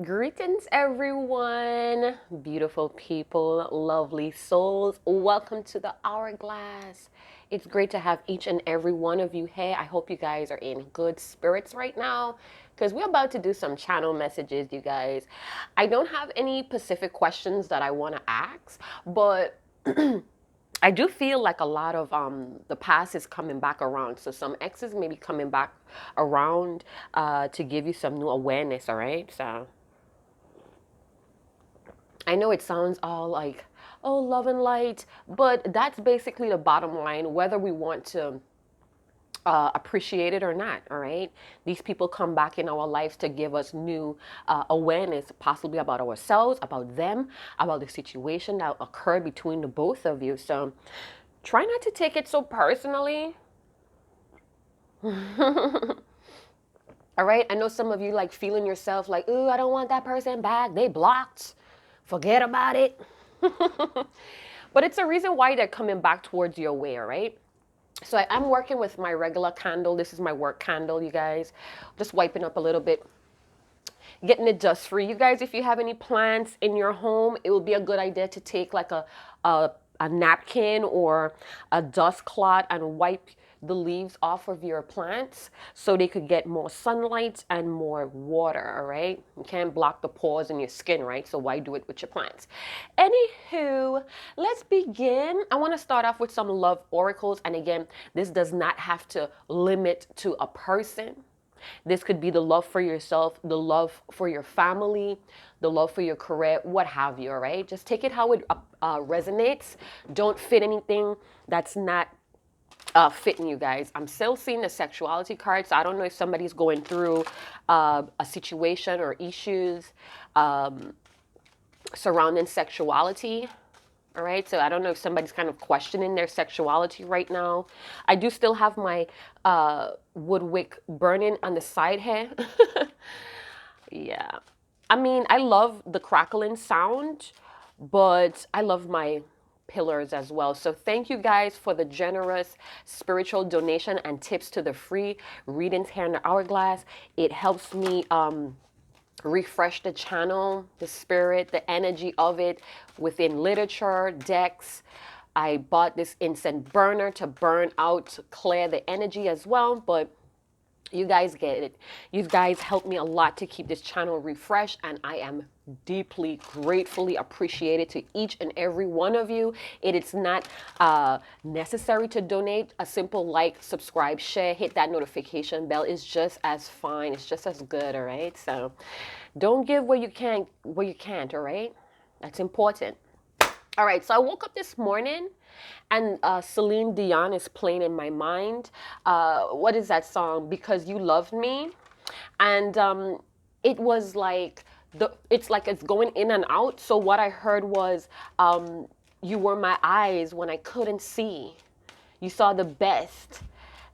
Greetings, everyone, beautiful people, lovely souls. Welcome to the Hourglass. It's great to have each and every one of you here. I hope you guys are in good spirits right now because we're about to do some channel messages, you guys. I don't have any specific questions that I want to ask, but I do feel like a lot of the past is coming back around. So some exes may be coming back around to give you some new awareness, all right? So I know it sounds all like, oh, love and light, but that's basically the bottom line, whether we want to appreciate it or not. All right. These people come back in our lives to give us new awareness, possibly about ourselves, about them, about the situation that occurred between the both of you. So try not to take it so personally. All right. I know some of you like feeling yourself like, ooh, I don't want that person back. They blocked. Forget about it. But it's a reason why they're coming back towards your way, all right? So I'm working with my regular candle. This is my work candle, you guys. Just wiping up a little bit, getting it dust free. You guys, if you have any plants in your home, it would be a good idea to take like a napkin or a dust cloth and wipe the leaves off of your plants so they could get more sunlight and more water, all right? You can't block the pores in your skin, right? So why do it with your plants? Anywho, let's begin. I want to start off with some love oracles. And again, this does not have to limit to a person. This could be the love for yourself, the love for your family, the love for your career, what have you, all right? Just take it how it resonates. Don't fit anything that's not fitting you guys. I'm still seeing the sexuality card, so I don't know if somebody's going through a situation or issues surrounding sexuality. All right, so I don't know if somebody's kind of questioning their sexuality right now. I do still have my wood wick burning on the side here. Yeah. I mean, I love the crackling sound, but I love my pillars as well. So thank you guys for the generous spiritual donation and tips to the free readings here in the Hourglass. It helps me refresh the channel, the spirit, the energy of it within literature, decks. I bought this incense burner to burn out, clear the energy as well, but you guys get it. You guys help me a lot to keep this channel refreshed, and I am deeply, gratefully appreciated to each and every one of you. It is not necessary to donate. A simple like, subscribe, share, hit that notification bell is just as fine. It's just as good, all right? So don't give where you can, where you can't, all right? That's important. All right, so I woke up this morning and Celine Dion is playing in my mind. What is that song? Because You Loved Me. And it was like, it's like it's going in and out. So what I heard was, you were my eyes when I couldn't see. You saw the best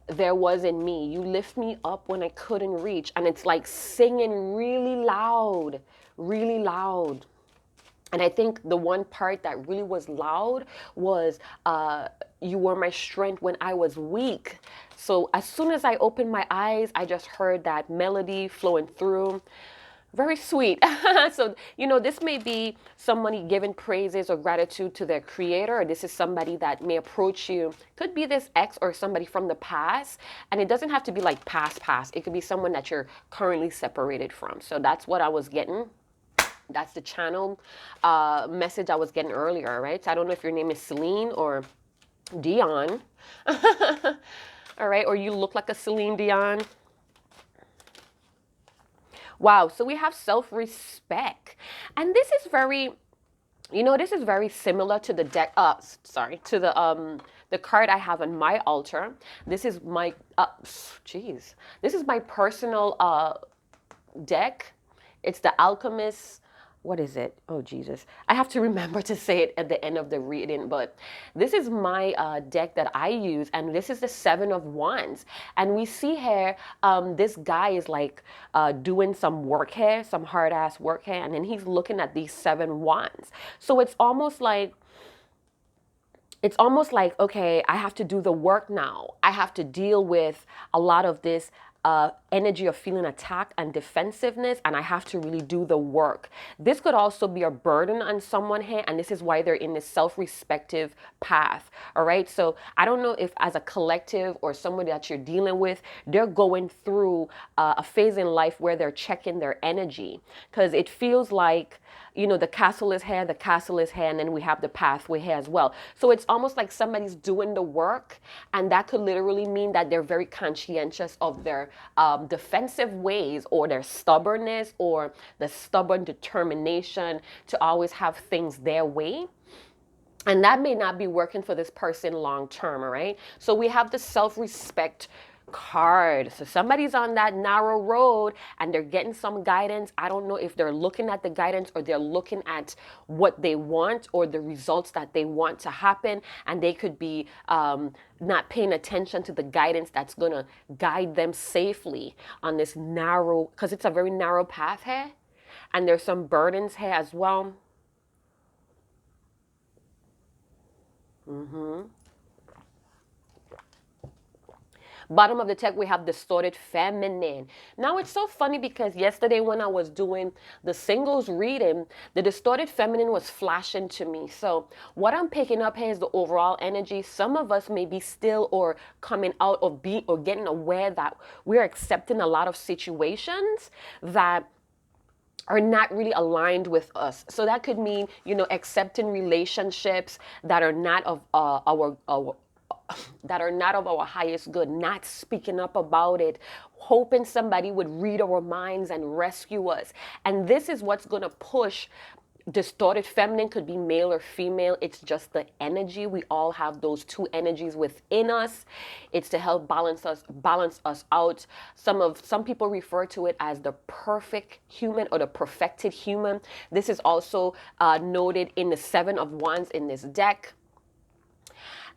there was in me. You lift me up when I couldn't reach. And it's like singing really loud, really loud. And I think the one part that really was loud was, you were my strength when I was weak. So as soon as I opened my eyes, I just heard that melody flowing through. Very sweet. So, you know, this may be somebody giving praises or gratitude to their creator, or this is somebody that may approach you. Could be this ex or somebody from the past. And it doesn't have to be like past. It could be someone that you're currently separated from. So that's what I was getting. That's the channel message I was getting earlier, right? So I don't know if your name is Celine or Dion. All right, or you look like a Celine Dion. Wow, so we have self-respect. And this is very, you know, this is very similar to the deck, to the card I have on my altar. This is my, this is my personal deck. It's the Alchemist. What is it? Oh, Jesus. I have to remember to say it at the end of the reading, but this is my deck that I use, and this is the Seven of Wands. And we see here, this guy is like doing some work here, some hard-ass work here, and then he's looking at these seven wands. So it's almost like, okay, I have to do the work now. I have to deal with a lot of this energy of feeling attacked and defensiveness, and I have to really do the work. This could also be a burden on someone here, and this is why they're in this self-respective path. All right, so I don't know if as a collective or somebody that you're dealing with, they're going through a phase in life where they're checking their energy, because it feels like, you know, the castle is here, and then we have the pathway here as well. So it's almost like somebody's doing the work, and that could literally mean that they're very conscientious of their defensive ways, or their stubbornness, or the stubborn determination to always have things their way. And that may not be working for this person long term, all right? So we have the self-respect card. So somebody's on that narrow road and they're getting some guidance. I don't know if they're looking at the guidance or they're looking at what they want or the results that they want to happen. And they could be not paying attention to the guidance that's going to guide them safely on this narrow, because it's a very narrow path here. And there's some burdens here as well. Bottom of the deck, we have distorted feminine. Now, it's so funny because yesterday when I was doing the singles reading, the distorted feminine was flashing to me. So what I'm picking up here is the overall energy. Some of us may be still or coming out of being or getting aware that we're accepting a lot of situations that are not really aligned with us. So that could mean, you know, accepting relationships that are not of our that are not of our highest good, not speaking up about it, hoping somebody would read our minds and rescue us. And this is what's going to push. Distorted feminine could be male or female. It's just the energy. We all have those two energies within us. It's to help balance us out. Some people refer to it as the perfect human or the perfected human. This is also noted in the 7 of Wands in this deck.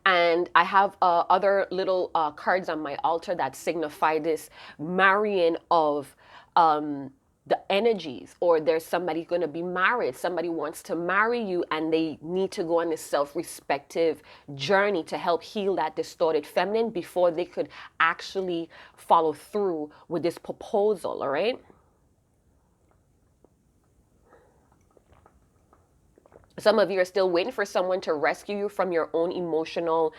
And I have other little cards on my altar that signify this marrying of the energies, or there's somebody going to be married. Somebody wants to marry you and they need to go on this self-respective journey to help heal that distorted feminine before they could actually follow through with this proposal, all right? Some of you are still waiting for someone to rescue you from your own emotional,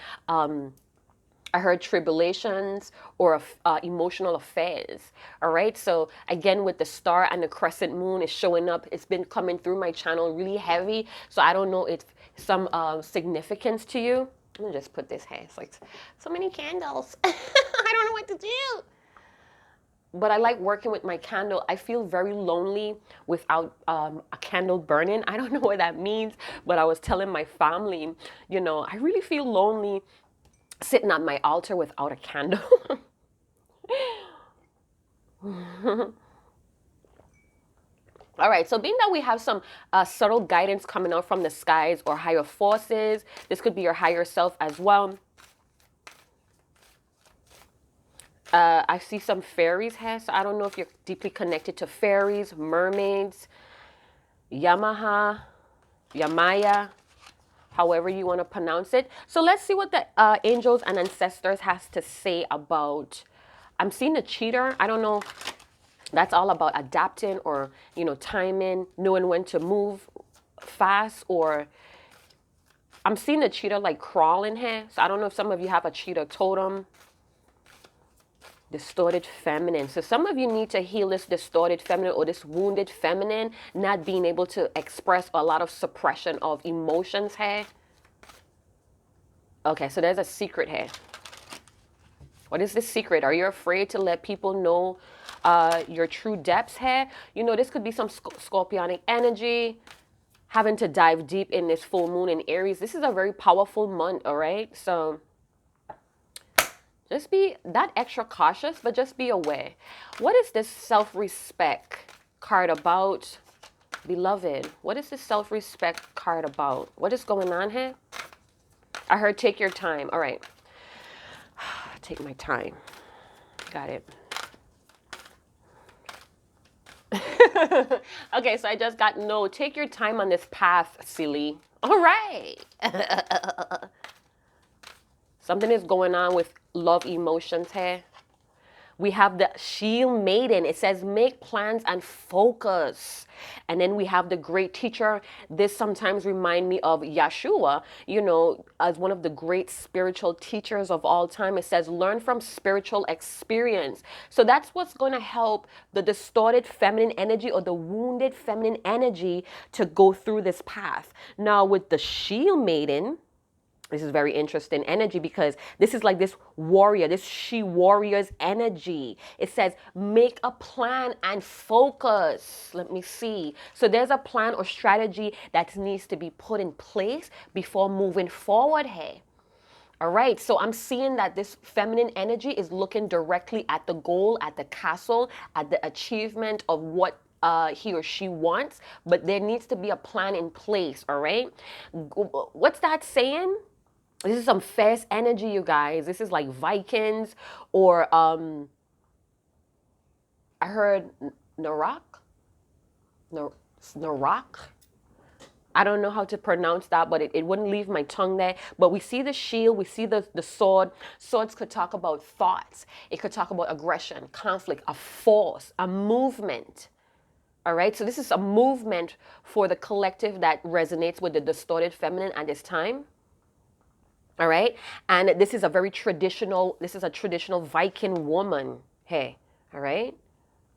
I heard tribulations or emotional affairs. All right. So again, with the star and the crescent moon is showing up. It's been coming through my channel really heavy. So I don't know if some significance to you. Let me just put this here. It's like so many candles. I don't know what to do. But I like working with my candle. I feel very lonely without a candle burning. I don't know what that means, but I was telling my family, you know, I really feel lonely sitting at my altar without a candle. All right, so being that we have some subtle guidance coming out from the skies or higher forces, this could be your higher self as well. I see some fairies here, so I don't know if you're deeply connected to fairies, mermaids, Yamaya, however you want to pronounce it. So let's see what the angels and ancestors has to say about, I'm seeing a cheater. I don't know. That's all about adapting or, you know, timing, knowing when to move fast, or I'm seeing a cheater like crawling here. So I don't know if some of you have a cheater totem. Distorted feminine. So some of you need to heal this distorted feminine or this wounded feminine, not being able to express a lot of suppression of emotions here. Okay, so there's a secret here. What is the secret? Are you afraid to let people know your true depths here? You know, this could be some scorpionic energy, having to dive deep in this full moon in Aries. This is a very powerful month, all right? So just be not extra cautious, but just be aware. What is this self-respect card about, beloved? What is this self-respect card about? What is going on here? I heard take your time. All right. Take my time. Got it. Okay, so I just got no. Take your time on this path, silly. All right. Something is going on with love emotions here. We have the shield maiden. It says make plans and focus. And then we have the great teacher. This sometimes remind me of Yeshua, as one of the great spiritual teachers of all time. It says learn from spiritual experience. So that's what's going to help the distorted feminine energy or the wounded feminine energy to go through this path. Now with the shield maiden, this is very interesting energy because this is like this warrior, this she warrior's energy. It says, make a plan and focus. Let me see. So there's a plan or strategy that needs to be put in place before moving forward here. All right, so I'm seeing that this feminine energy is looking directly at the goal, at the castle, at the achievement of what he or she wants, but there needs to be a plan in place, all right? What's that saying? This is some fast energy, you guys. This is like Vikings or I heard Narak. Narak. I don't know how to pronounce that, but it wouldn't leave my tongue there. But we see the shield, we see the sword. Swords could talk about thoughts. It could talk about aggression, conflict, a force, a movement. All right, so this is a movement for the collective that resonates with the distorted feminine at this time. All right. And this is a traditional Viking woman. Hey, all right.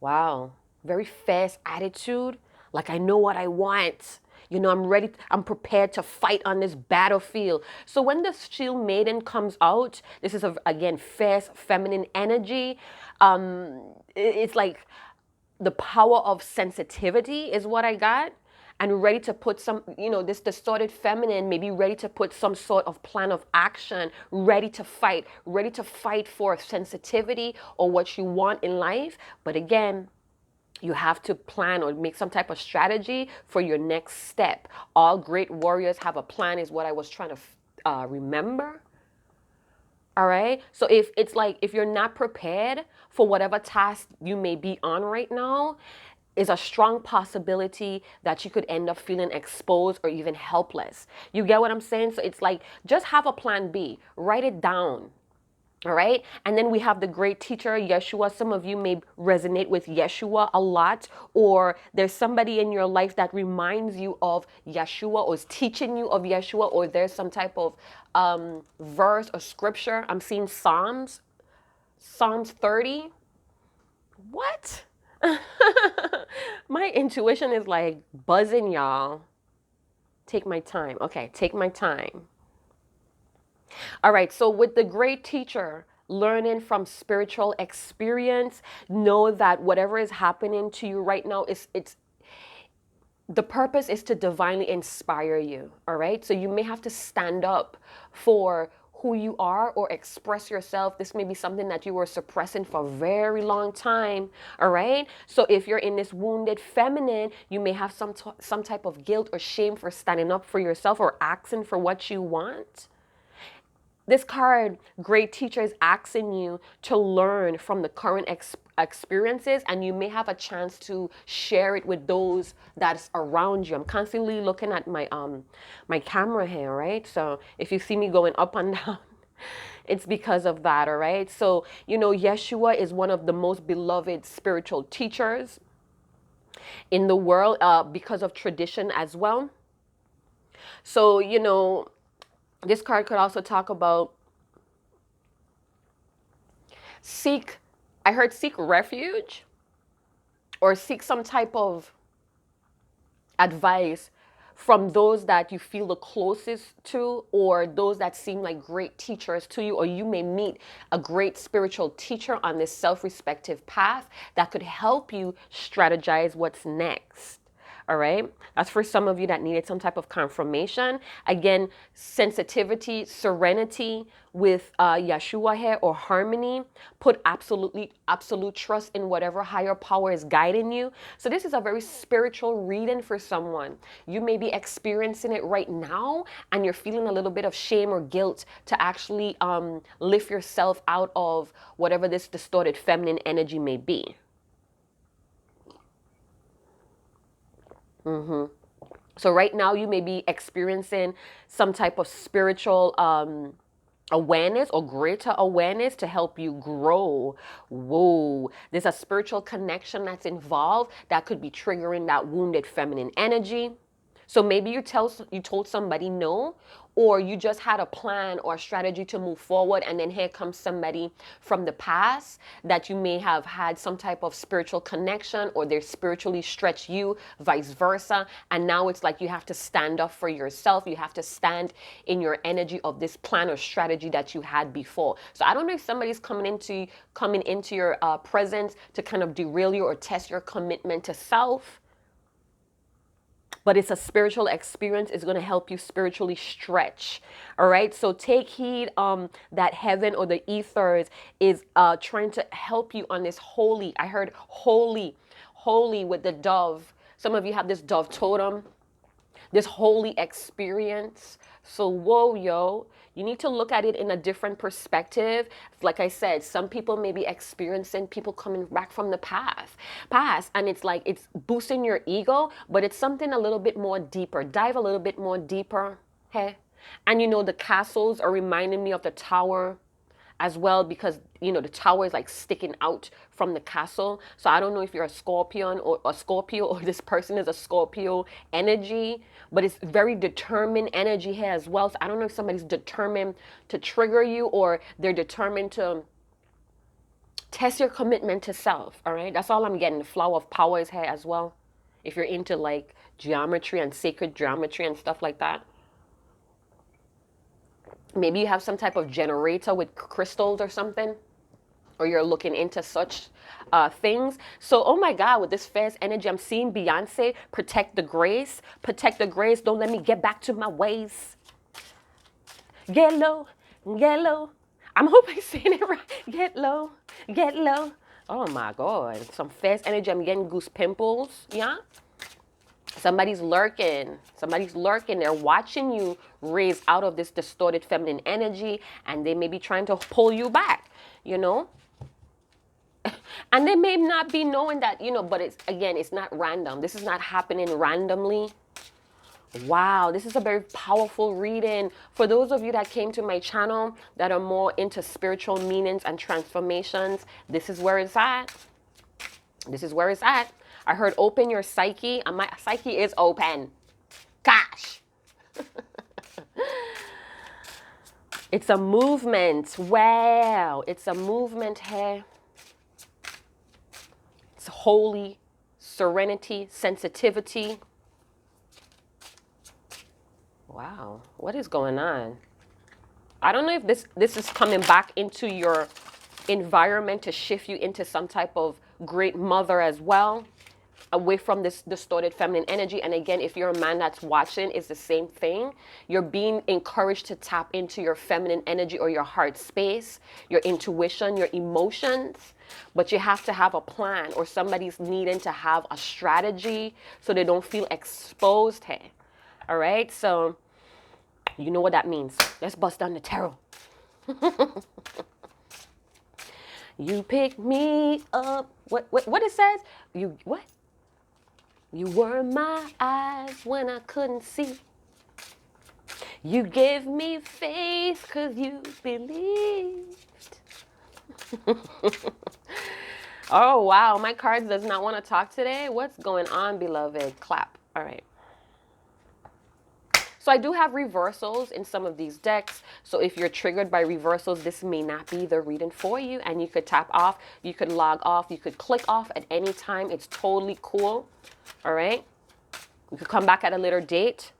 Wow. Very fast attitude. Like, I know what I want. I'm ready. I'm prepared to fight on this battlefield. So when the shield maiden comes out, this is, again, fast feminine energy. It's like the power of sensitivity is what I got. And ready to put some, this distorted feminine may be ready to put some sort of plan of action, ready to fight for sensitivity or what you want in life. But again, you have to plan or make some type of strategy for your next step. All great warriors have a plan is what I was trying to remember. All right. So if you're not prepared for whatever task you may be on right now, is a strong possibility that you could end up feeling exposed or even helpless. You get what I'm saying? So it's like, just have a plan B, write it down. All right. And then we have the great teacher, Yeshua. Some of you may resonate with Yeshua a lot, or there's somebody in your life that reminds you of Yeshua or is teaching you of Yeshua, or there's some type of verse or scripture. I'm seeing Psalms 30. What? My intuition is like buzzing, y'all. Take my time. Okay, take my time. All right, so with the great teacher, learning from spiritual experience, know that whatever is happening to you right now it's the purpose is to divinely inspire you. All right, so you may have to stand up for who you are or express yourself. This may be something that you were suppressing for a very long time. All right. So if you're in this wounded feminine, you may have some type of guilt or shame for standing up for yourself or asking for what you want. This card, great teacher, is asking you to learn from the current experiences, and you may have a chance to share it with those that's around you. I'm constantly looking at my my camera here, right? So if you see me going up and down, it's because of that, all right? So, Yeshua is one of the most beloved spiritual teachers in the world because of tradition as well. So, this card could also talk about seek refuge or seek some type of advice from those that you feel the closest to, or those that seem like great teachers to you, or you may meet a great spiritual teacher on this self-respective path that could help you strategize what's next. All right. That's for some of you that needed some type of confirmation. Again, sensitivity, serenity with Yeshua here, or harmony. Put absolute trust in whatever higher power is guiding you. So this is a very spiritual reading for someone. You may be experiencing it right now and you're feeling a little bit of shame or guilt to actually lift yourself out of whatever this distorted feminine energy may be. So right now you may be experiencing some type of spiritual awareness or greater awareness to help you grow. Whoa, there's a spiritual connection that's involved that could be triggering that wounded feminine energy. So maybe you told somebody no, or you just had a plan or a strategy to move forward, and then here comes somebody from the past that you may have had some type of spiritual connection, or they're spiritually stretched you, vice versa. And now it's like you have to stand up for yourself. You have to stand in your energy of this plan or strategy that you had before. So I don't know if somebody's coming into your presence to kind of derail you or test your commitment to self. But it's a spiritual experience. It's going to help you spiritually stretch. All right. So take heed that heaven or the ethers is trying to help you on this holy. I heard holy, holy with the dove. Some of you have this dove totem, this holy experience. So whoa, yo, you need to look at it in a different perspective. Like I said, some people may be experiencing people coming back from the past, and it's like it's boosting your ego, but it's something a little bit more deeper. Dive a little bit more deeper, hey. And you know, the castles are reminding me of the tower as well, because you know the tower is like sticking out from the castle. So I don't know if you're a Scorpion or a Scorpio, or this person is a Scorpio energy, but it's very determined energy here as well. So I don't know if somebody's determined to trigger you, or they're determined to test your commitment to self. All right, that's all I'm getting. The flower of power is here as well, if you're into like geometry and sacred geometry and stuff like that. Maybe you have some type of generator with crystals or something, or you're looking into such things. So, oh my God, with this fierce energy, I'm seeing Beyonce, protect the grace, protect the grace. Don't let me get back to my ways. Get low, get low. I'm hoping I'm saying it right. Get low, get low. Oh my God, some fierce energy. I'm getting goose pimples. Yeah. Somebody's lurking. Somebody's lurking. They're watching you raise out of this distorted feminine energy, and they may be trying to pull you back, you know? And they may not be knowing that, you know, but it's, again, it's not random. This is not happening randomly. Wow, this is a very powerful reading. For those of you that came to my channel that are more into spiritual meanings and transformations, this is where it's at. This is where it's at. I heard open your psyche, and my psyche is open. Gosh. It's a movement. Wow. It's a movement here. It's holy, serenity, sensitivity. Wow. What is going on? I don't know if this is coming back into your environment to shift you into some type of great mother as well, away from this distorted feminine energy. And again, if you're a man that's watching, it's the same thing. You're being encouraged to tap into your feminine energy or your heart space, your intuition, your emotions. But you have to have a plan, or somebody's needing to have a strategy so they don't feel exposed here. All right, so you know what that means. Let's bust down the tarot. You pick me up. What it says? You what? You were my eyes when I couldn't see. You gave me faith because you believed. Oh, wow. My cards does not want to talk today. What's going on, beloved? Clap. All right. So I do have reversals in some of these decks. So if you're triggered by reversals, this may not be the reading for you. And you could tap off. You could log off. You could click off at any time. It's totally cool. All right. You could come back at a later date.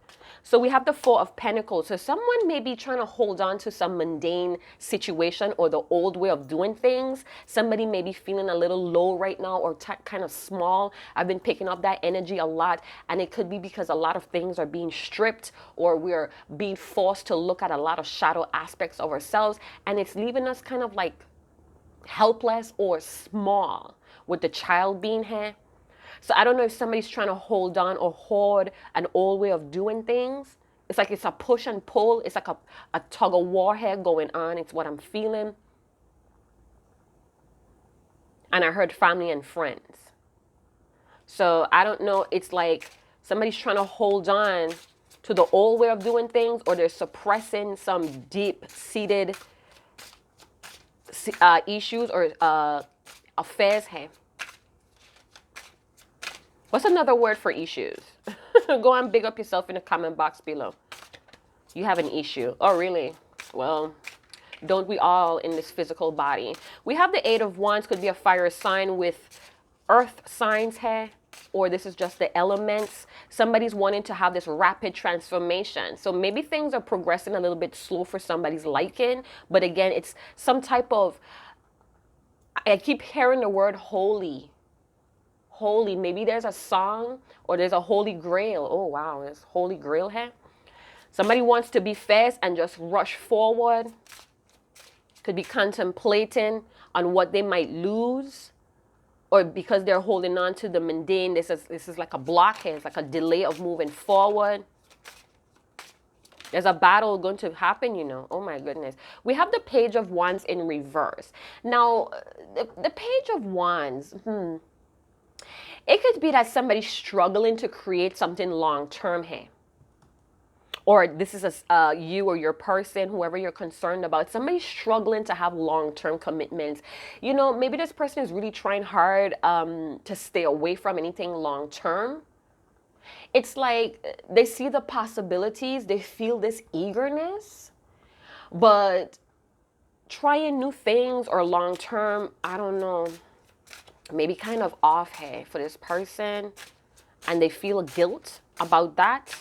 So we have the Four of Pentacles. So someone may be trying to hold on to some mundane situation or the old way of doing things. Somebody may be feeling a little low right now, or kind of small. I've been picking up that energy a lot. And it could be because a lot of things are being stripped, or we're being forced to look at a lot of shadow aspects of ourselves. And it's leaving us kind of like helpless or small, with the child being here. So I don't know if somebody's trying to hold on or hoard an old way of doing things. It's like it's a push and pull. It's like a tug of war here going on. It's what I'm feeling. And I heard family and friends. So I don't know. It's like somebody's trying to hold on to the old way of doing things, or they're suppressing some deep-seated issues or affairs here. What's another word for issues? Go and big up yourself in the comment box below. You have an issue. Oh, really? Well, don't we all in this physical body? We have the Eight of Wands, could be a fire sign with earth signs here, or this is just the elements. Somebody's wanting to have this rapid transformation. So maybe things are progressing a little bit slow for somebody's liking, but again, it's some type of, I keep hearing the word holy. Holy, maybe there's a song or there's a holy grail. Oh wow, there's holy grail here. Somebody wants to be fast and just rush forward. Could be contemplating on what they might lose, or because they're holding on to the mundane. This is like a blockade. It's like a delay of moving forward. There's a battle going to happen, you know. Oh my goodness. We have the Page of Wands in reverse. Now, the Page of Wands, it could be that somebody's struggling to create something long-term here. Or this is you or your person, whoever you're concerned about. Somebody's struggling to have long-term commitments. You know, maybe this person is really trying hard to stay away from anything long-term. It's like they see the possibilities. They feel this eagerness. But trying new things or long-term, I don't know, maybe kind of off here for this person. And they feel guilt about that.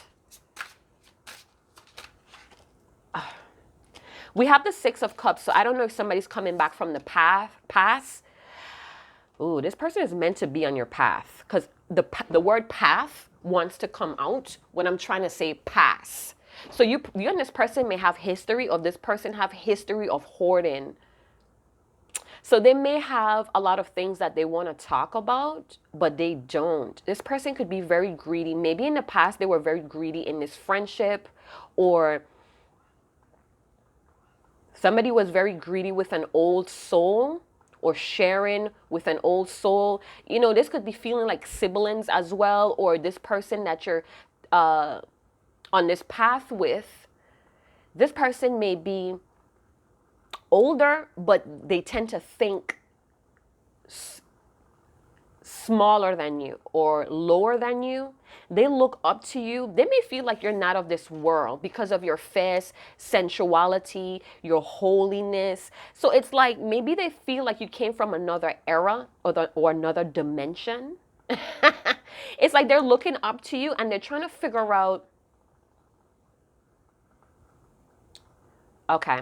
We have the Six of Cups, so I don't know if somebody's coming back from the past. Ooh, this person is meant to be on your path, because the word path wants to come out when I'm trying to say pass. So you and this person may have history, or this person have history of hoarding. So they may have a lot of things that they want to talk about, but they don't. This person could be very greedy. Maybe in the past they were very greedy in this friendship, or somebody was very greedy with an old soul, or sharing with an old soul. You know, this could be feeling like siblings as well, or this person that you're on this path with. This person may be older, but they tend to think smaller than you or lower than you. They look up to you. They may feel like you're not of this world because of your fast sensuality, your holiness. So it's like maybe they feel like you came from another era or another dimension. It's like they're looking up to you and they're trying to figure out, okay.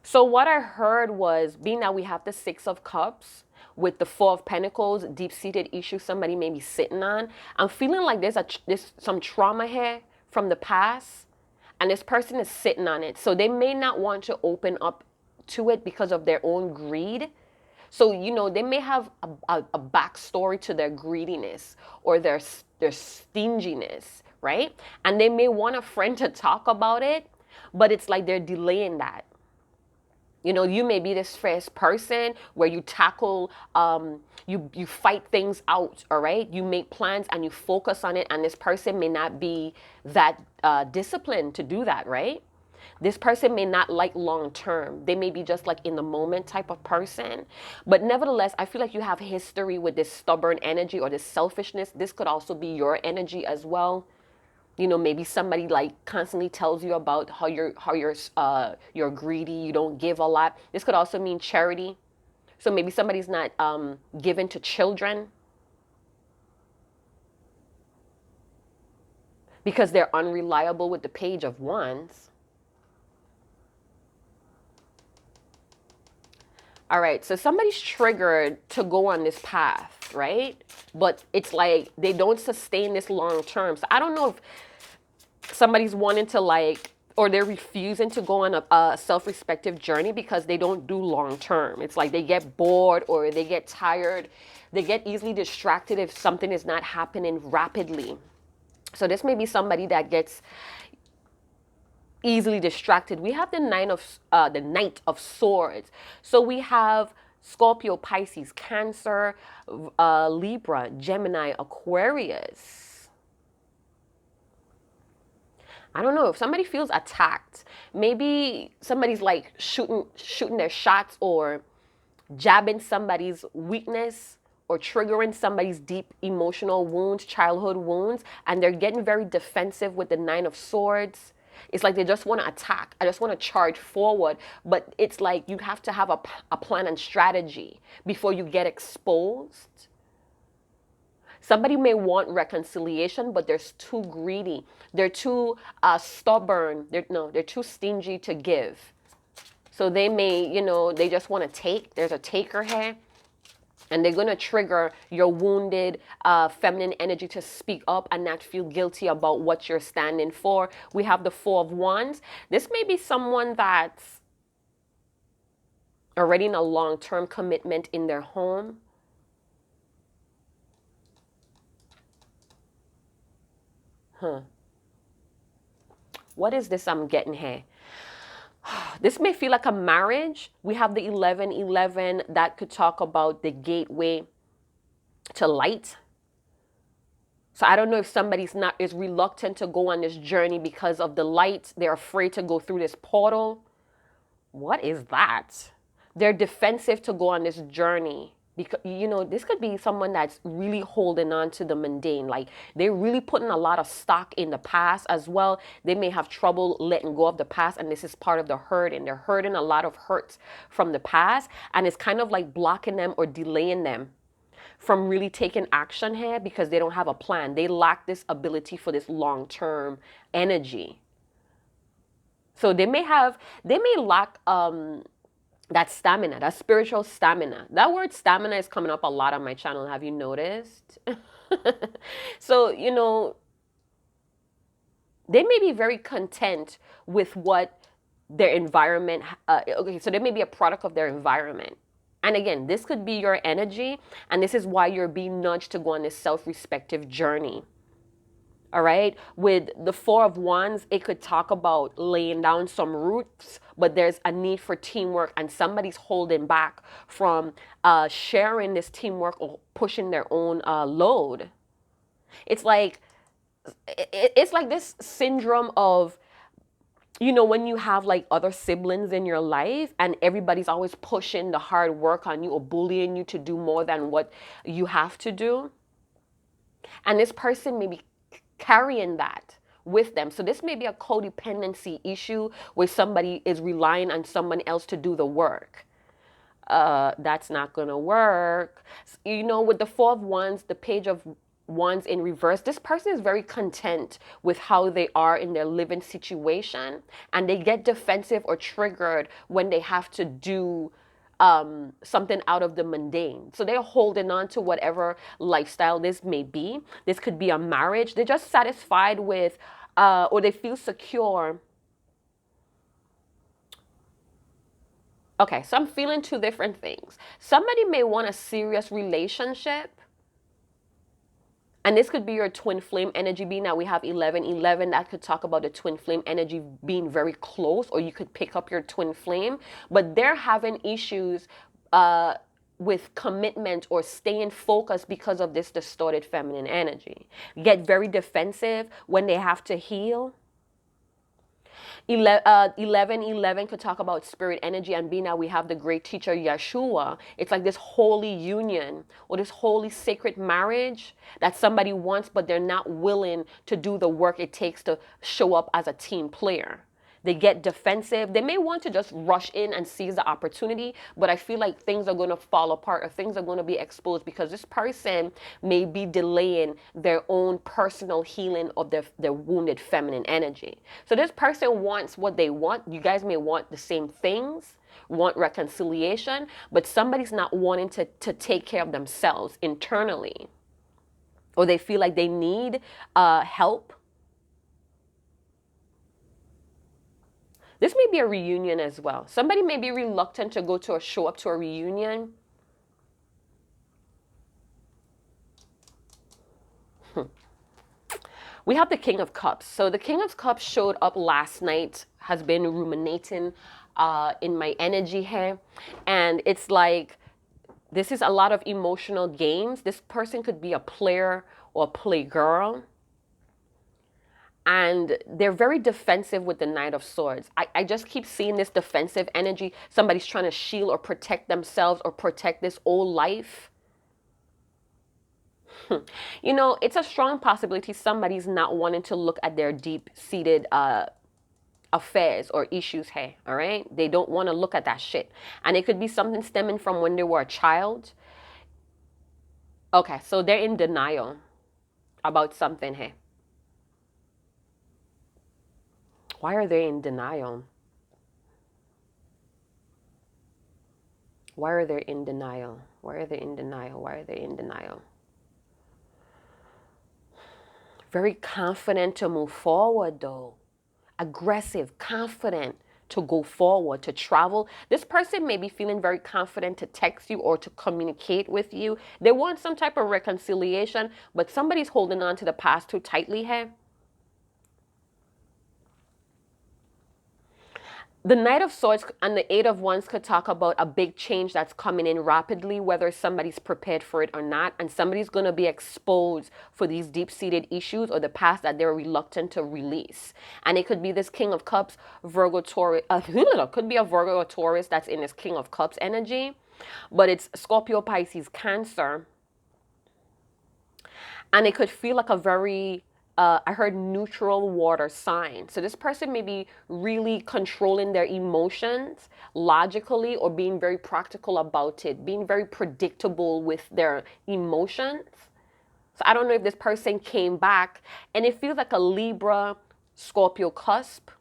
So what I heard was, being that we have the Six of Cups with the Four of Pentacles, deep-seated issue somebody may be sitting on, I'm feeling like there's some trauma here from the past, and this person is sitting on it. So they may not want to open up to it because of their own greed. So, you know, they may have a backstory to their greediness or their stinginess, right? And they may want a friend to talk about it, but it's like they're delaying that. You know, you may be this first person where you tackle, you fight things out, all right? You make plans and you focus on it, and this person may not be that disciplined to do that, right? This person may not like long term. They may be just like in the moment type of person. But nevertheless, I feel like you have history with this stubborn energy or this selfishness. This could also be your energy as well. You know, maybe somebody like constantly tells you about how you're greedy, you don't give a lot. This could also mean charity. So maybe somebody's not given to children because they're unreliable with the Page of Wands. All right, so somebody's triggered to go on this path, right? But it's like they don't sustain this long term. So I don't know if somebody's wanting to like, or they're refusing to go on a self-respective journey because they don't do long term. It's like they get bored or they get tired. They get easily distracted if something is not happening rapidly. So this may be somebody that gets easily distracted. We have the Knight of Swords. So we have Scorpio, Pisces, Cancer, Libra, Gemini, Aquarius. I don't know, if somebody feels attacked, maybe somebody's like shooting their shots or jabbing somebody's weakness or triggering somebody's deep emotional wounds, childhood wounds, and they're getting very defensive with the Nine of Swords. It's like they just want to attack. I just want to charge forward. But it's like you have to have a plan and strategy before you get exposed. Somebody may want reconciliation, but they're too greedy. They're too stubborn. They're too stingy to give. So they may, they just want to take. There's a taker here. And they're going to trigger your wounded feminine energy to speak up and not feel guilty about what you're standing for. We have the Four of Wands. This may be someone that's already in a long-term commitment in their home. What is this I'm getting here? This may feel like a marriage. We have the 1111 that could talk about the gateway to light. So I don't know if somebody's is reluctant to go on this journey because of the light. They're afraid to go through this portal. What is that? They're defensive to go on this journey. Because, this could be someone that's really holding on to the mundane. Like they're really putting a lot of stock in the past as well. They may have trouble letting go of the past, and this is part of the hurt, and they're hurting a lot of hurts from the past, and it's kind of like blocking them or delaying them from really taking action here because they don't have a plan. They lack this ability for this long-term energy. So they may lack that stamina, that spiritual stamina. That word stamina is coming up a lot on my channel. Have you noticed? So, they may be very content with what their environment, okay, so they may be a product of their environment. And again, this could be your energy, and this is why you're being nudged to go on this self-respective journey. All right. With the Four of Wands, it could talk about laying down some roots, but there's a need for teamwork, and somebody's holding back from sharing this teamwork or pushing their own load. It's like this syndrome of, when you have like other siblings in your life and everybody's always pushing the hard work on you or bullying you to do more than what you have to do. And this person may be carrying that with them. So this may be a codependency issue where somebody is relying on someone else to do the work. That's not going to work. With the Four of Wands, the Page of Wands in reverse, this person is very content with how they are in their living situation, and they get defensive or triggered when they have to do something out of the mundane. So they're holding on to whatever lifestyle this may be. This could be a marriage. They're just satisfied with, or they feel secure. Okay, so I'm feeling two different things. Somebody may want a serious relationship. And this could be your twin flame energy being that we have 1111. That could talk about the twin flame energy being very close, or you could pick up your twin flame. But they're having issues with commitment or staying focused because of this distorted feminine energy. Get very defensive when they have to heal. 1111 could talk about spirit energy, and being that we have the great teacher Yeshua, it's like this holy union or this holy sacred marriage that somebody wants, but they're not willing to do the work it takes to show up as a team player. They get defensive. They may want to just rush in and seize the opportunity, but I feel like things are going to fall apart or things are going to be exposed because this person may be delaying their own personal healing of their wounded feminine energy. So this person wants what they want. You guys may want the same things, want reconciliation, but somebody's not wanting to take care of themselves internally, or they feel like they need help. This may be a reunion as well. Somebody may be reluctant to show up to a reunion. We have the King of Cups. So the King of Cups showed up last night, has been ruminating in my energy here. And it's like, this is a lot of emotional games. This person could be a player or a playgirl. And they're very defensive with the Knight of Swords. I just keep seeing this defensive energy. Somebody's trying to shield or protect themselves or protect this old life. You know, it's a strong possibility somebody's not wanting to look at their deep-seated affairs or issues here, all right? They don't want to look at that shit. And it could be something stemming from when they were a child. Okay, so they're in denial about something here. Why are they in denial? Why are they in denial? Why are they in denial? Why are they in denial? Very confident to move forward, though. Aggressive, confident to go forward, to travel. This person may be feeling very confident to text you or to communicate with you. They want some type of reconciliation, but somebody's holding on to the past too tightly here. The Knight of Swords and the Eight of Wands could talk about a big change that's coming in rapidly, whether somebody's prepared for it or not. And somebody's going to be exposed for these deep-seated issues or the past that they're reluctant to release. And it could be this King of Cups, Virgo, Taurus, could be a Virgo or Taurus that's in this King of Cups energy. But it's Scorpio, Pisces, Cancer. And it could feel like a very I heard neutral water sign. So this person may be really controlling their emotions logically or being very practical about it, being very predictable with their emotions. So I don't know if this person came back and it feels like a Libra Scorpio cusp.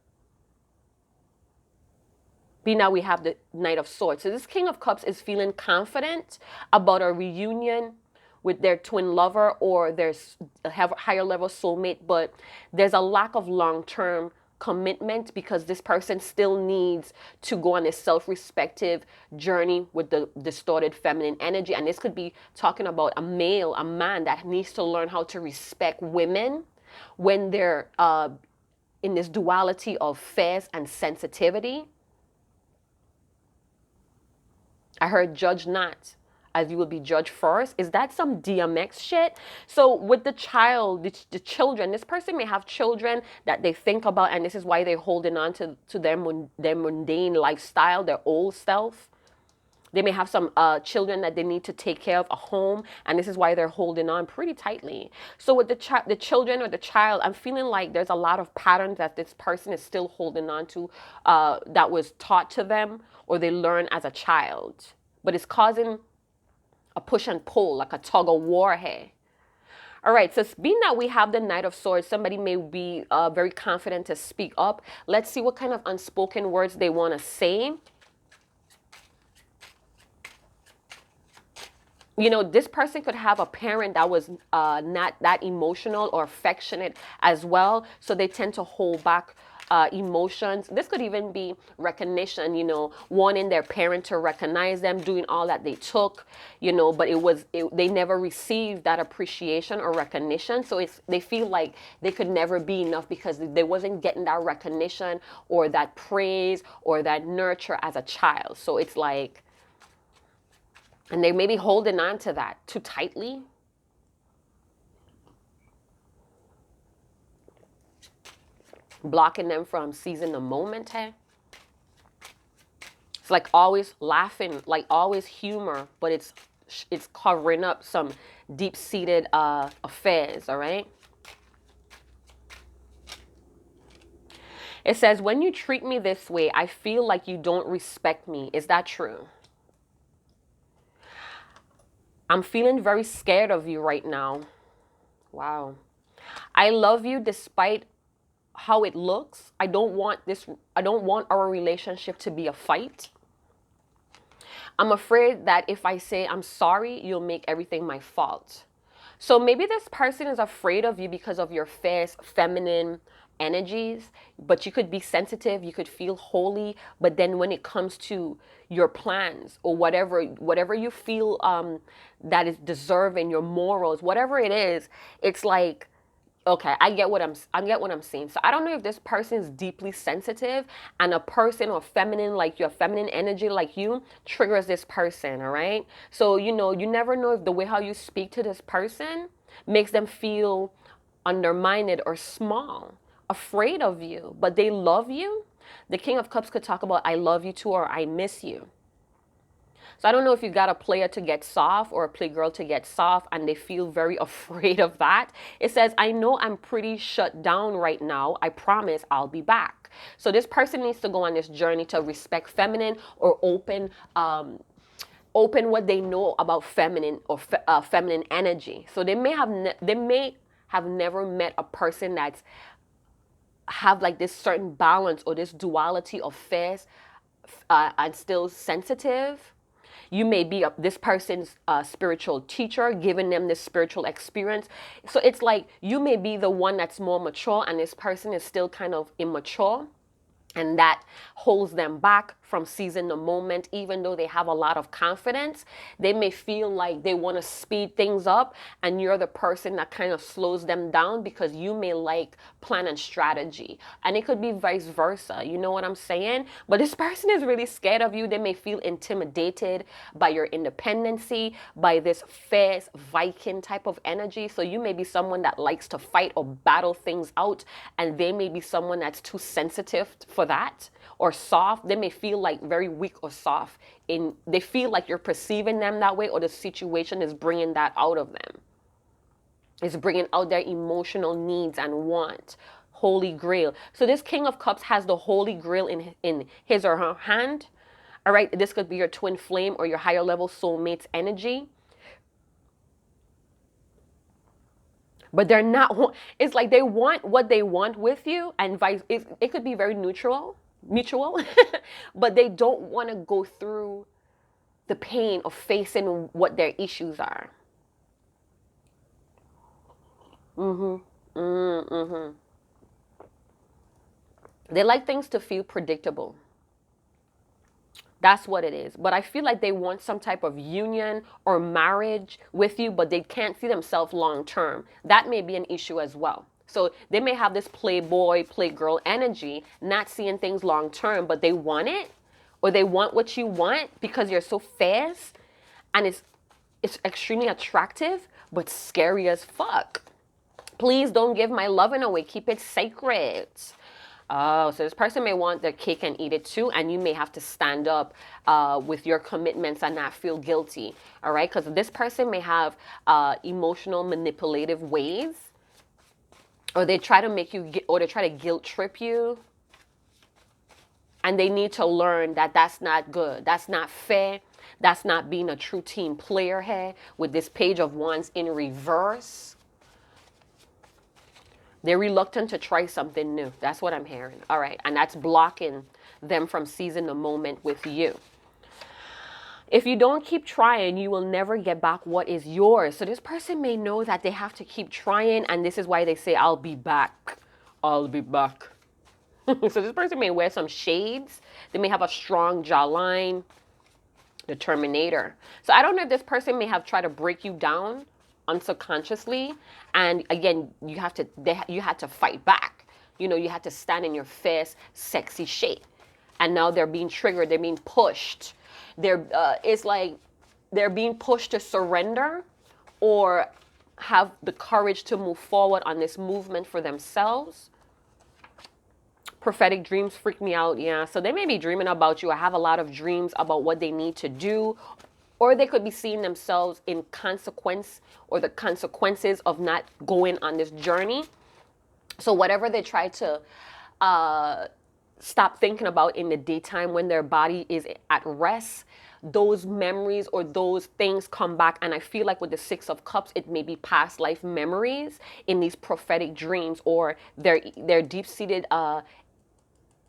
Being now we have the Knight of Swords. So this King of Cups is feeling confident about a reunion with their twin lover or their higher level soulmate, but there's a lack of long-term commitment because this person still needs to go on a self-respective journey with the distorted feminine energy. And this could be talking about a male, a man that needs to learn how to respect women when they're in this duality of fierce and sensitivity. I heard judge not, as you will be judged first. Is that some DMX shit? So with the child, the children, this person may have children that they think about, and this is why they're holding on to their mundane lifestyle, their old self. They may have some children that they need to take care of, a home, and this is why they're holding on pretty tightly. So with the children or the child, I'm feeling like there's a lot of patterns that this person is still holding on to that was taught to them or they learn as a child. But it's causing a push and pull, like a tug of war here. All right, so being that we have the Knight of Swords, somebody may be very confident to speak up. Let's see what kind of unspoken words they want to say. You know, this person could have a parent that was not that emotional or affectionate as well. So they tend to hold back emotions. This could even be recognition, you know, wanting their parent to recognize them, doing all that they took, you know, but they never received that appreciation or recognition. So they feel like they could never be enough because they wasn't getting that recognition or that praise or that nurture as a child. So it's like, and they may be holding on to that too tightly. Blocking them from seizing the moment. Hey? It's like always laughing, like always humor, but it's covering up some deep-seated affairs, all right? It says, when you treat me this way, I feel like you don't respect me. Is that true? I'm feeling very scared of you right now. Wow. I love you despite how it looks. I don't want our relationship to be a fight. I'm afraid that if I say I'm sorry, you'll make everything my fault. So maybe this person is afraid of you because of your fierce feminine energies, but you could be sensitive, you could feel holy, but then when it comes to your plans or whatever you feel that is deserving, your morals, whatever it is, it's like, okay, I get what I'm saying. So I don't know if this person is deeply sensitive and a person or feminine, like your feminine energy like you triggers this person, all right? So, you know, you never know if the way how you speak to this person makes them feel undermined or small afraid of you, but they love you. The King of Cups could talk about I love you too or I miss you. So I don't know if you got a player to get soft or a playgirl to get soft and they feel very afraid of that. It says, I know I'm pretty shut down right now. I promise I'll be back. So this person needs to go on this journey to respect feminine or open what they know about feminine or feminine energy. So they may have never met a person that's have like this certain balance or this duality of fierce and still sensitive. You may be this person's spiritual teacher, giving them this spiritual experience. So it's like you may be the one that's more mature and this person is still kind of immature. And that holds them back from seizing the moment. Even though they have a lot of confidence, they may feel like they want to speed things up and you're the person that kind of slows them down because you may like plan and strategy. And it could be vice versa. You know what I'm saying? But this person is really scared of you. They may feel intimidated by your independency, by this fierce Viking type of energy. So you may be someone that likes to fight or battle things out, and they may be someone that's too sensitive for that or soft. They may feel like very weak or soft they feel like you're perceiving them that way, or the situation is bringing that out of them. It's bringing out their emotional needs and want. Holy Grail. So this King of Cups has the Holy Grail in his or her hand. All right, this could be your twin flame or your higher level soulmate's energy. But they're not, it's like they want what they want with you, and it could be very mutual, but they don't want to go through the pain of facing what their issues are. They like things to feel predictable. That's what it is. But I feel like they want some type of union or marriage with you, but they can't see themselves long term. That may be an issue as well. So they may have this playboy, playgirl energy, not seeing things long term, but they want it, or they want what you want because you're so fast and it's extremely attractive, but scary as fuck. Please don't give my loving away. Keep it sacred. Oh, so this person may want their cake and eat it too, and you may have to stand up with your commitments and not feel guilty, all right? Because this person may have emotional manipulative ways, or they try to make you, or they try to guilt trip you, and they need to learn that that's not good. That's not fair. That's not being a true team player here with this Page of Wands in reverse. They're reluctant to try something new. That's what I'm hearing. All right. And that's blocking them from seizing the moment with you. If you don't keep trying, you will never get back what is yours. So this person may know that they have to keep trying. And this is why they say, I'll be back. I'll be back. So this person may wear some shades. They may have a strong jawline. The Terminator. So I don't know if this person may have tried to break you down unsubconsciously, and again you had to fight back. You had to stand in your fierce sexy shape, and now they're being triggered, they're being pushed. It's like they're being pushed to surrender or have the courage to move forward on this movement for themselves. Prophetic dreams freak me out. Yeah, so they may be dreaming about you. I have a lot of dreams about what they need to do, or they could be seeing themselves in consequence or the consequences of not going on this journey. So whatever they try to stop thinking about in the daytime when their body is at rest, those memories or those things come back. And I feel like with the Six of Cups, it may be past life memories in these prophetic dreams, or their deep-seated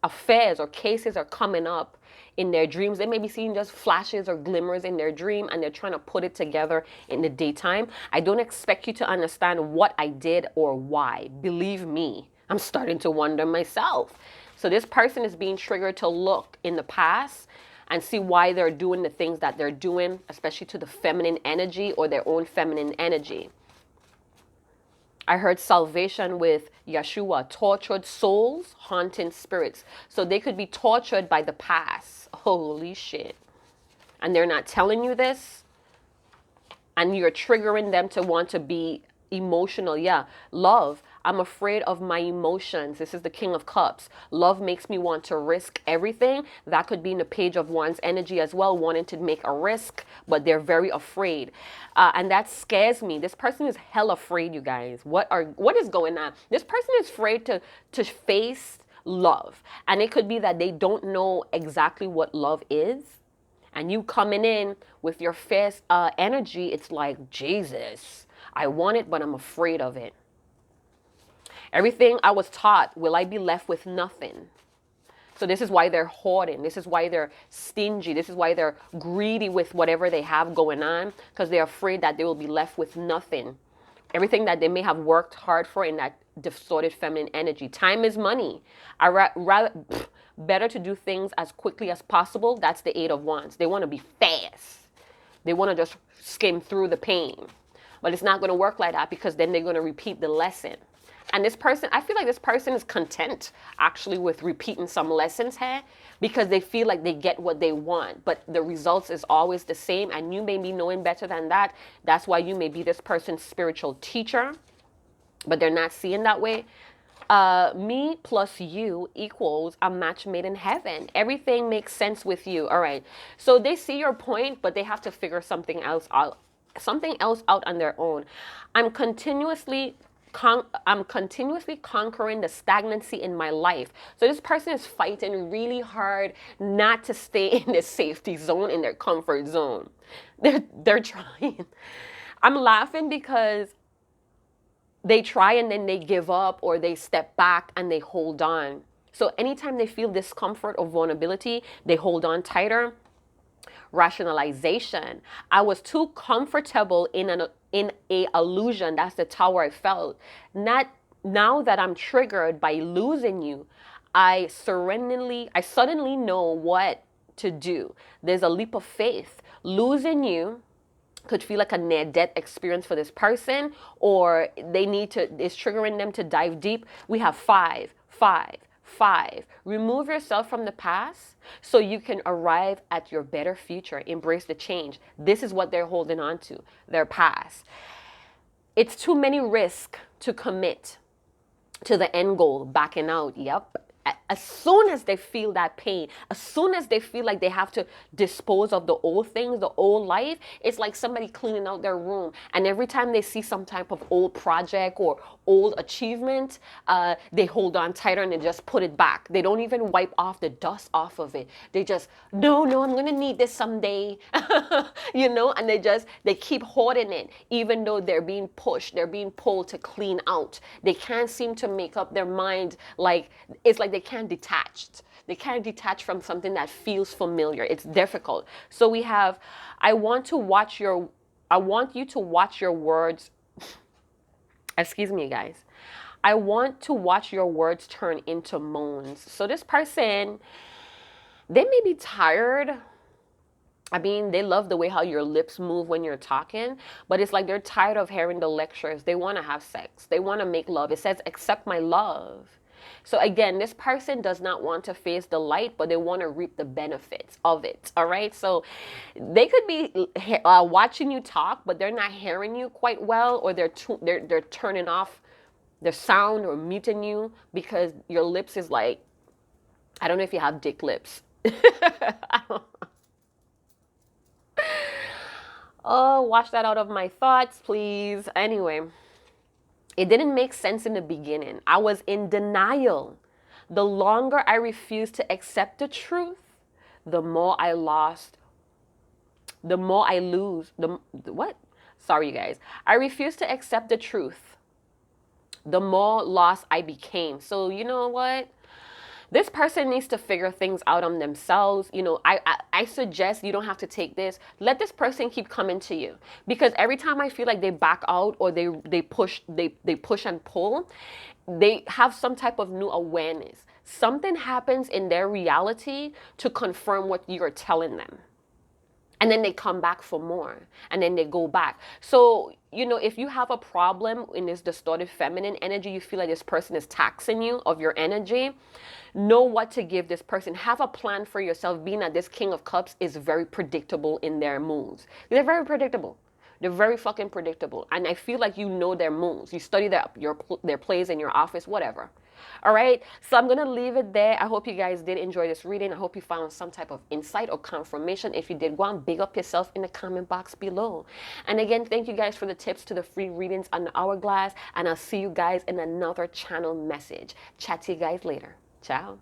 affairs or cases are coming up in their dreams. They may be seeing just flashes or glimmers in their dream, and they're trying to put it together in the daytime. I don't expect you to understand what I did or why. Believe me, I'm starting to wonder myself. So this person is being triggered to look in the past and see why they're doing the things that they're doing, especially to the feminine energy or their own feminine energy. I heard salvation with Yeshua, tortured souls, haunting spirits. So they could be tortured by the past. Holy shit. And they're not telling you this. And you're triggering them to want to be emotional. Yeah, love. I'm afraid of my emotions. This is the King of Cups. Love makes me want to risk everything. That could be in the Page of Wands energy as well, wanting to make a risk, but they're very afraid. And that scares me. This person is hell afraid, you guys. What is going on? This person is afraid to face love. And it could be that they don't know exactly what love is. And you coming in with your fierce energy, it's like, Jesus, I want it, but I'm afraid of it. Everything I was taught, will I be left with nothing? So this is why they're hoarding. This is why they're stingy. This is why they're greedy with whatever they have going on, because they're afraid that they will be left with nothing. Everything that they may have worked hard for in that distorted feminine energy. Time is money. Better to do things as quickly as possible. That's the Eight of Wands. They want to be fast. They want to just skim through the pain. But it's not going to work like that, because then they're going to repeat the lesson. And this person, I feel like this person is content actually with repeating some lessons here, because they feel like they get what they want, but the results is always the same. And you may be knowing better than that. That's why you may be this person's spiritual teacher, but they're not seeing that way. Me plus you equals a match made in heaven. Everything makes sense with you. All right. So they see your point, but they have to figure something else out on their own. I'm continuously conquering the stagnancy in my life. So this person is fighting really hard not to stay in the safety zone, in their comfort zone. They're trying. I'm laughing because they try and then they give up, or they step back and they hold on. So anytime they feel discomfort or vulnerability, they hold on tighter. Rationalization. I was too comfortable in a illusion. That's the Tower I felt. Not now that I'm triggered by losing you, I suddenly know what to do. There's a leap of faith. Losing you could feel like a near-death experience for this person, or it's triggering them to dive deep. We have 5. Remove yourself from the past so you can arrive at your better future. Embrace the change. This is what they're holding on to, their past. It's too many risks to commit to the end goal, backing out. Yep. As soon as they feel that pain, as soon as they feel like they have to dispose of the old things, the old life, it's like somebody cleaning out their room. And every time they see some type of old project or old achievement, they hold on tighter and they just put it back. They don't even wipe off the dust off of it. They just, no, I'm going to need this someday, and they keep hoarding it, even though they're being pushed, they're being pulled to clean out. They can't seem to make up their mind. It's like they can't detach. They can't detach from something that feels familiar. It's difficult. So we have, I want you to watch your words. Excuse me, guys. I want to watch your words turn into moans. So this person, they may be tired. I mean, they love the way how your lips move when you're talking, but it's like they're tired of hearing the lectures. They want to have sex. They want to make love. It says, accept my love. So again, this person does not want to face the light, but they want to reap the benefits of it. All right. So they could be watching you talk, but they're not hearing you quite well, or they're turning off their sound or muting you because your lips is like, I don't know if you have dick lips. I don't know. Oh, wash that out of my thoughts, please. Anyway. It didn't make sense in the beginning. I was in denial. The longer I refused to accept the truth, the more I lost. The more I lose. What? Sorry, you guys. I refused to accept the truth. The more lost I became. So you know what? This person needs to figure things out on themselves. I suggest you don't have to take this. Let this person keep coming to you, because every time I feel like they back out or they push and pull, they have some type of new awareness. Something happens in their reality to confirm what you're telling them. And then they come back for more, and then they go back. So, if you have a problem in this distorted feminine energy, you feel like this person is taxing you of your energy, know what to give this person. Have a plan for yourself, being that this King of Cups is very predictable in their moves. They're very predictable. They're very fucking predictable. And I feel like you know their moves. You study their plays in your office, whatever. All right, so I'm gonna leave it there. I hope you guys did enjoy this reading. I hope you found some type of insight or confirmation. If you did, go and big up yourself in the comment box below. And again, thank you guys for the tips to the free readings on the hourglass. And I'll see you guys in another channel message. Chat to you guys later. Ciao.